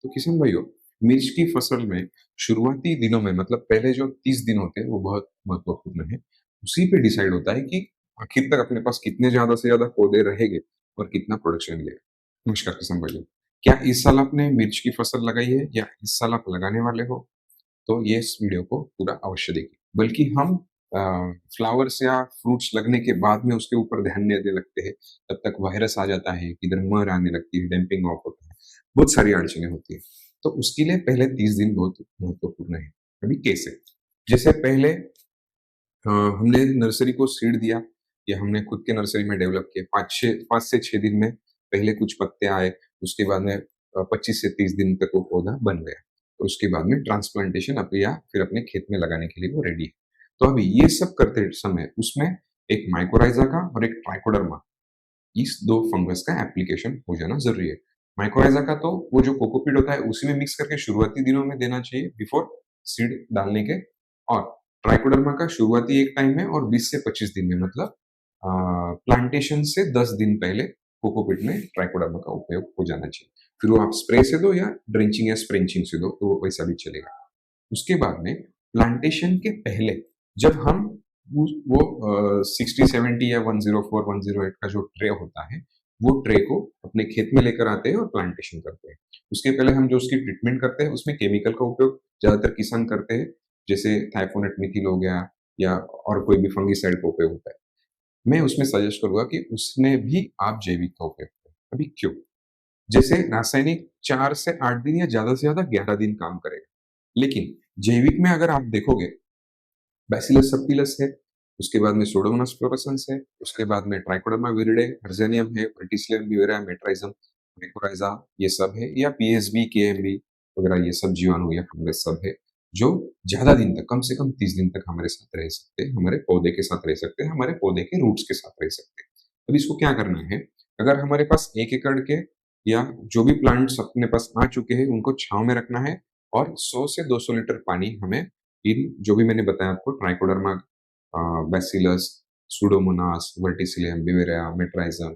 तो किसान भाइयों, मिर्च की फसल में शुरुआती दिनों में मतलब पहले जो 30 दिन होते हैं वो बहुत महत्वपूर्ण है। उसी पे डिसाइड होता है कि आखिर तक अपने पास कितने ज़्यादा से ज़्यादा पौधे रहेंगे और कितना प्रोडक्शन मिलेगा। नमस्कार किसान भाइयों, क्या इस साल आपने मिर्च की फसल लगाई है या इस साल आप लगाने वाले हो? तो ये इस वीडियो को पूरा अवश्य देखिए। बल्कि हम अ, फ्लावर्स या फ्रूट्स लगने के बाद में उसके ऊपर ध्यान देने लगते हैं, तब तक वायरस आ जाता है, किधर मर आने लगती है, डैम्पिंग ऑफ होता है, बहुत सारी अड़चनें होती है। तो उसके लिए पहले 30 दिन बहुत महत्वपूर्ण है। अभी कैसे? जैसे पहले हमने नर्सरी को सीड दिया या हमने खुद के नर्सरी में डेवलप किया, 5 से 6 दिन में पहले कुछ पत्ते आए, उसके बाद में 25 से 30 दिन तक वो पौधा बन गया। और उसके बाद में ट्रांसप्लांटेशन अब या फिर अपने खेत में लगाने के लिए वो रेडी है। तो अभी ये सब करते समय उसमें एक माइकोराइज़ा का और एक ट्राइकोडर्मा, इस 2 फंगस का एप्लीकेशन हो जाना ज़रूरी है। माइकोराइज़ा का तो वो जो कोकोपीट होता है उसी में मिक्स करके शुरुआती दिनों में देना चाहिए बिफोर सीड डालने के, और ट्राइकोडर्मा का शुरुआती एक टाइम में और 20 से 25 दिन में मतलब प्लांटेशन से 10 दिन पहले कोकोपीट में ट्राइकोडर्मा का उपयोग हो जाना चाहिए। फिर वो आप स्प्रे से दो या ड्रेंचिंग या स्प्रेंचिंग से दो, तो वो वैसा भी चलेगा। उसके बाद में प्लांटेशन के पहले जब हम वो 60-70 या 104 108 का जो ट्रे होता है, वो ट्रे को अपने खेत में लेकर आते हैं और प्लांटेशन करते हैं। उसके पहले हम जो उसकी ट्रीटमेंट करते हैं उसमें केमिकल का उपयोग ज्यादातर किसान करते हैं, जैसे थाइफोनेट मिथिल हो गया या और कोई भी फंगिसाइड का उपयोग होता है। मैं उसमें सजेस्ट करूंगा कि उसमें भी आप जैविक का उपयोग करें। अभी क्यों? जैसे रासायनिक 4 से 8 दिन या ज्यादा से ज्यादा 11 दिन काम करेगा, लेकिन जैविक में अगर आप देखोगे, बैसिलस सबटिलस है, उसके बाद में सूडोमोनास फ्लोरोसेंस है, उसके बाद में ट्राइकोडर्मा विरिडे, हर्जेनियम है, वर्टिसिलियम विवेरा, मेट्राइजम, माइकोराइजा, ये सब है, या पीएसबी, केएमबी वगैरह, ये सब जीवाणु या फंगस सब है, जो ज़्यादा दिन तक, कम से कम 30 दिन तक हमारे साथ रह सकते हैं, हमारे पौधे के साथ रह सकते हैं, हमारे पौधे के रूट्स के साथ रह सकते हैं। अब इसको क्या करना है? अगर हमारे पास 1 एकड़ के या जो भी प्लांट्स अपने पास आ चुके हैं, उनको छाँव में रखना है और 100 से 200 लीटर पानी हमें इन जो भी मैंने बताया आपको, Trichoderma, Bacillus, Pseudomonas, Verticillium, Beauveria, Metarhizium,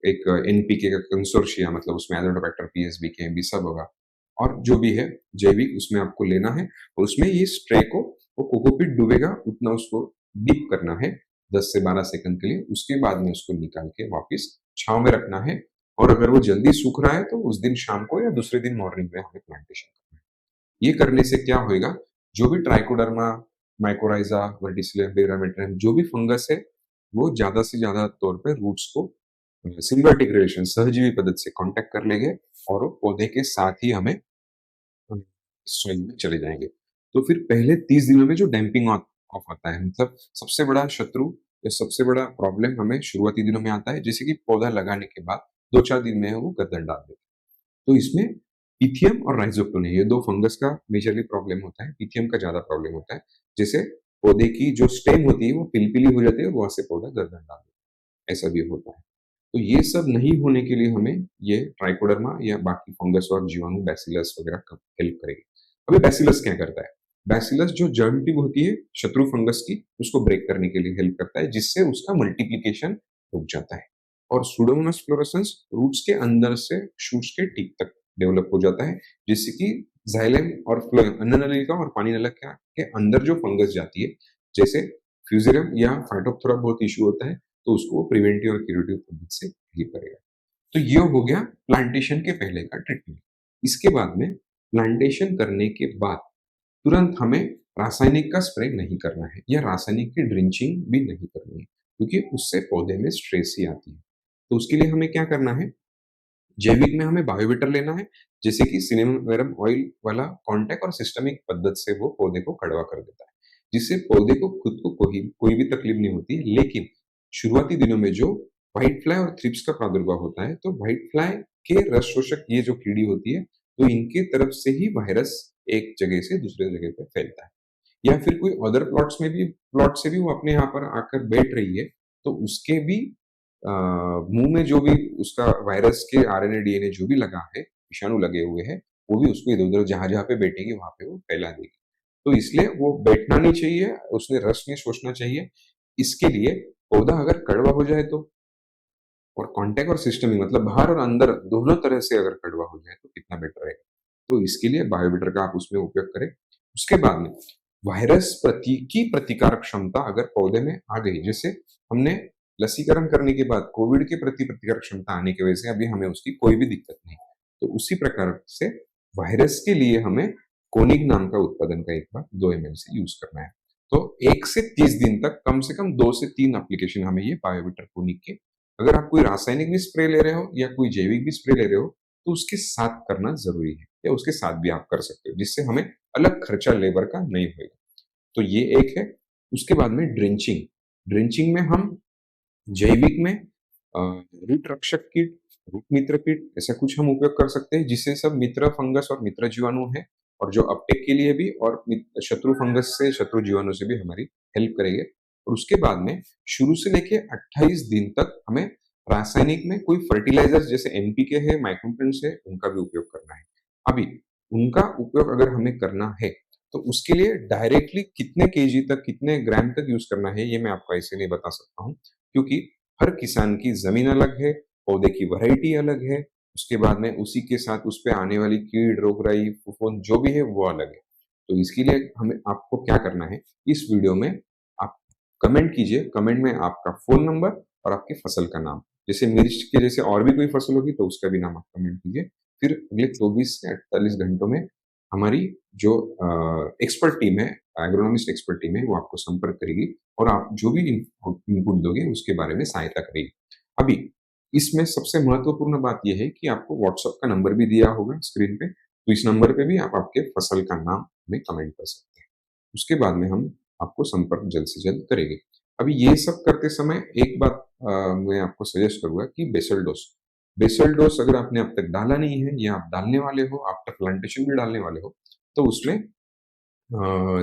एक एनपीके का कंसोर्शिया, मतलब उसमें एज़ोडोबैक्टर, पीएसबी, केएमबी सब होगा, और जो भी है जैविक उसमें आपको लेना है और उसमें ये स्प्रे को, वो कोकोपीट डूबेगा उतना उसको डीप करना है 10 से 12 सेकंड के लिए। उसके बाद में उसको निकाल के वापस छाँव में रखना है, और अगर वो जल्दी सूख रहा है तो उस दिन शाम को या दूसरे दिन मॉर्निंग में हमें प्लांटेशन करना है। ये करने से क्या होएगा, जो भी ट्राइकोडर्मा, माइकोराइजा, वर्टिसिलियम, बेरामेट्रियम जो भी फंगस है, वो ज़्यादा से ज़्यादा तौर पे रूट्स को सिम्बायोटिक रिलेशन, सहजीवी पद्धति से कांटेक्ट कर लेंगे और वो पौधे के साथ ही हमें सॉइल में चले जाएँगे। तो फिर पहले 30 दिनों में जो डैंपिंग ऑफ ऑफ आता है, मतलब सबसे बड़ा शत्रु या सबसे बड़ा प्रॉब्लम हमें शुरुआती दिनों में आता है, जैसे कि पौधा लगाने के बाद 2-4 दिन में वो गर्दन डाल देता है। तो इसमें पिथियम और राइज़ोक्टोनी, ये 2 फंगस का मेजरली प्रॉब्लम होता है, पिथियम का ज़्यादा प्रॉब्लम होता है। जैसे पौधे की जो स्टेम होती है वो पिल-पीली हो जाती है और वहाँ से पौधा गर्दन डाल देता है, ऐसा भी होता है। तो ये सब नहीं होने के लिए हमें ये ट्राइकोडर्मा या बाकी फंगस और जीवाणु बैसिलस वगैरह का हेल्प करेगी। अभी बैसिलस क्या करता है? बैसिलस जो जर्म टिप होती है शत्रु फंगस की, उसको ब्रेक करने के लिए हेल्प करता है, जिससे उसका मल्टीप्लिकेशन रुक जाता है। और सुडोमोनास फ्लोरोसेंस रूट्स के अंदर से शूट्स के टिप तक डेवलप हो जाता है, जिससे कि जाइलम और फ्लोएम, अन्ननलिका और पानी नलिका के अंदर जो फंगस जाती है, जैसे फ्यूजेरियम या फाइटोप्थोरा बहुत इश्यू होता है, तो उसको वो प्रिवेंटिव और क्यूरेटिव पद्धति से ठीक करेगा। तो ये हो गया प्लांटेशन के पहले का ट्रीटमेंट। इसके बाद में प्लांटेशन करने के बाद तुरंत हमें रासायनिक का स्प्रे नहीं करना है या रासायनिक की ड्रिंचिंग भी नहीं करनी है, क्योंकि उससे पौधे में स्ट्रेस ही आती है। तो उसके लिए हमें क्या करना है? जैविक में हमें बायोवीटर लेना है, जैसे कि सिनेमवेरम ऑयल वाला कॉन्टैक्ट और सिस्टमिक पद्धति से वो पौधे को कड़वा कर देता है, जिससे पौधे को खुद को कोई कोई भी तकलीफ नहीं होती है। लेकिन शुरुआती दिनों में जो व्हाइट फ्लाई और थ्रिप्स का प्रादुर्भाव होता है, तो व्हाइट फ्लाई के रस शोषक ये जो कीड़ी होती है, तो इनके तरफ से ही वायरस एक जगह से दूसरे जगह पे फैलता है, या फिर कोई अदर प्लॉट से भी वो अपने यहाँ पर आकर बैठ रही है, तो उसके भी मुँह में जो भी उसका वायरस के आरएनए, डीएनए जो भी लगा है, विषाणु लगे हुए हैं, वो भी उसको इधर-उधर जहाँ-जहाँ पे बैठेंगे वहाँ पे वो फैला देगी। तो इसलिए वो बैठना नहीं चाहिए, उसने रस नहीं शोषना चाहिए। इसके लिए पौधा अगर कड़वा हो जाए तो, और कॉन्टैक्ट और सिस्टमिक मतलब बाहर और अंदर दोनों तरह से अगर कड़वा हो जाए तो कितना बेटर रहेगा। तो इसके लिए बायोवेटर का आप उसमें उपयोग करें। उसके बाद में वायरस की प्रतिकारक क्षमता अगर पौधे में आ गई, जैसे हमने लसीकरण करने के बाद कोविड के प्रति प्रतिकारक क्षमता आने की वजह से अभी हमें उसकी कोई भी दिक्कत नहीं, तो उसी प्रकार से वायरस के लिए हमें कोनिग नाम का उत्पादन का एक बार 2 ml से यूज करना है। तो 1 से 30 दिन तक कम से कम 2 से 3 एप्लीकेशन हमें ये बायोवेटर कोनिग के, अगर आप कोई रासायनिक भी स्प्रे ले रहे हो या कोई जैविक भी स्प्रे ले रहे हो, तो उसके साथ करना जरूरी है, या उसके साथ भी आप कर सकते हो, जिससे हमें अलग खर्चा लेबर का नहीं होगा। तो ये एक है। उसके बाद में ड्रेंचिंग। ड्रेंचिंग में हम जैविक में रूट रक्षक कीट, रूट मित्र कीट, ऐसा कुछ हम उपयोग कर सकते हैं, जिससे सब मित्र फंगस और मित्र जीवाणु है, और जो अपटेक के लिए भी, और शत्रु फंगस से, शत्रु जीवाणु से भी हमारी हेल्प करेंगे। और उसके बाद में शुरू से लेके 28 दिन तक हमें रासायनिक में कोई फर्टिलाइजर्स जैसे एनपीके है, माइक्रोन्यूट्रिएंट्स है, उनका भी उपयोग करना है। अभी उनका उपयोग अगर हमें करना है, तो उसके लिए डायरेक्टली कितने केजी तक, कितने ग्राम तक यूज करना है, ये मैं आपको ऐसे नहीं बता सकता हूँ, क्योंकि हर किसान की जमीन अलग है, पौधे की वैरायटी अलग है, उसके बाद में उसी के साथ उस पे आने वाली कीड़, रोगराई, फफूंद जो भी है वो अलग है। तो इसके लिए हमें, आपको क्या करना है, इस वीडियो में आप कमेंट कीजिए, कमेंट में आपका फोन नंबर और आपकी फसल का नाम, जैसे मिर्च के जैसे और भी कोई फसल होगी तो उसका भी नाम आप कमेंट कीजिए। फिर अगले 24 से 48 घंटों में हमारी जो एक्सपर्ट टीम है, एग्रोनॉमिस्ट एक्सपर्ट टीम है, वो आपको संपर्क करेगी और आप जो भी इनपुट दोगे उसके बारे में सहायता करेगी। अभी इसमें सबसे महत्वपूर्ण बात यह है कि आपको व्हाट्सएप का नंबर भी दिया होगा स्क्रीन पे, तो इस नंबर पे भी आप आपके फसल का नाम हमें कमेंट कर सकते हैं। उसके बाद में हम आपको संपर्क जल्द से जल्द करेंगे। अभी ये सब करते समय एक बात मैं आपको सजेस्ट करूंगा कि बेसल डोज अगर आपने अब तक डाला नहीं है या आप डालने वाले हो, आफ्टर प्लांटेशन भी डालने वाले हो, तो उसमें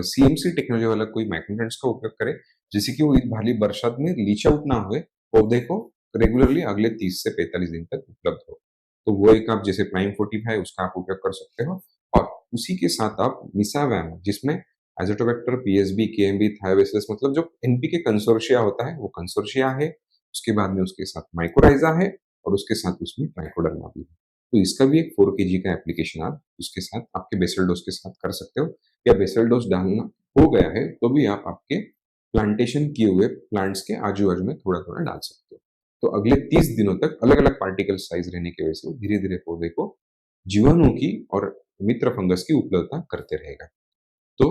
सीएमसी टेक्नोलॉजी वाला कोई माइक्रोन्यूट्रिएंट्स का उपयोग करें, जिससे कि वो इस भारी बरसात में लीच आउट ना हुए, पौधे को रेगुलरली अगले 30 से 45 दिन तक उपलब्ध हो। तो वो एक आप जैसे प्राइम 45 उसका आप उपयोग कर सकते हो, और उसी के साथ आप मिसावैम, जिसमें एज़ोटोबैक्टर, पीएसबी, केएमबी, थायोबैसिलस, मतलब जो एनपीके कंसोर्शिया होता है वो कंसोर्शिया है। उसके बाद में उसके साथ माइकोराइज़ा है, और उसके साथ उसमें ट्राइकोडर्मा भी है। तो इसका भी एक 4 केजी का एप्लीकेशन आप उसके साथ आपके बेसल डोज के साथ कर सकते हो, या बेसल डोज डालना हो गया है तो भी आप आपके प्लांटेशन किए हुए प्लांट्स के आजू-बाजू में थोड़ा-थोड़ा डाल सकते हो। तो अगले 30 दिनों तक अलग-अलग पार्टिकल साइज रहने की वजह से वो धीरे-धीरे पौधे को जीवाणु की और मित्र फंगस की उपलब्धता करते रहेगा। तो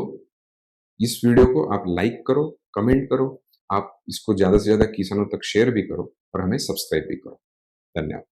इस वीडियो को आप लाइक करो, कमेंट करो, आप इसको ज़्यादा से ज़्यादा किसानों तक शेयर भी करो, और हमें सब्सक्राइब भी करो। धन्यवाद।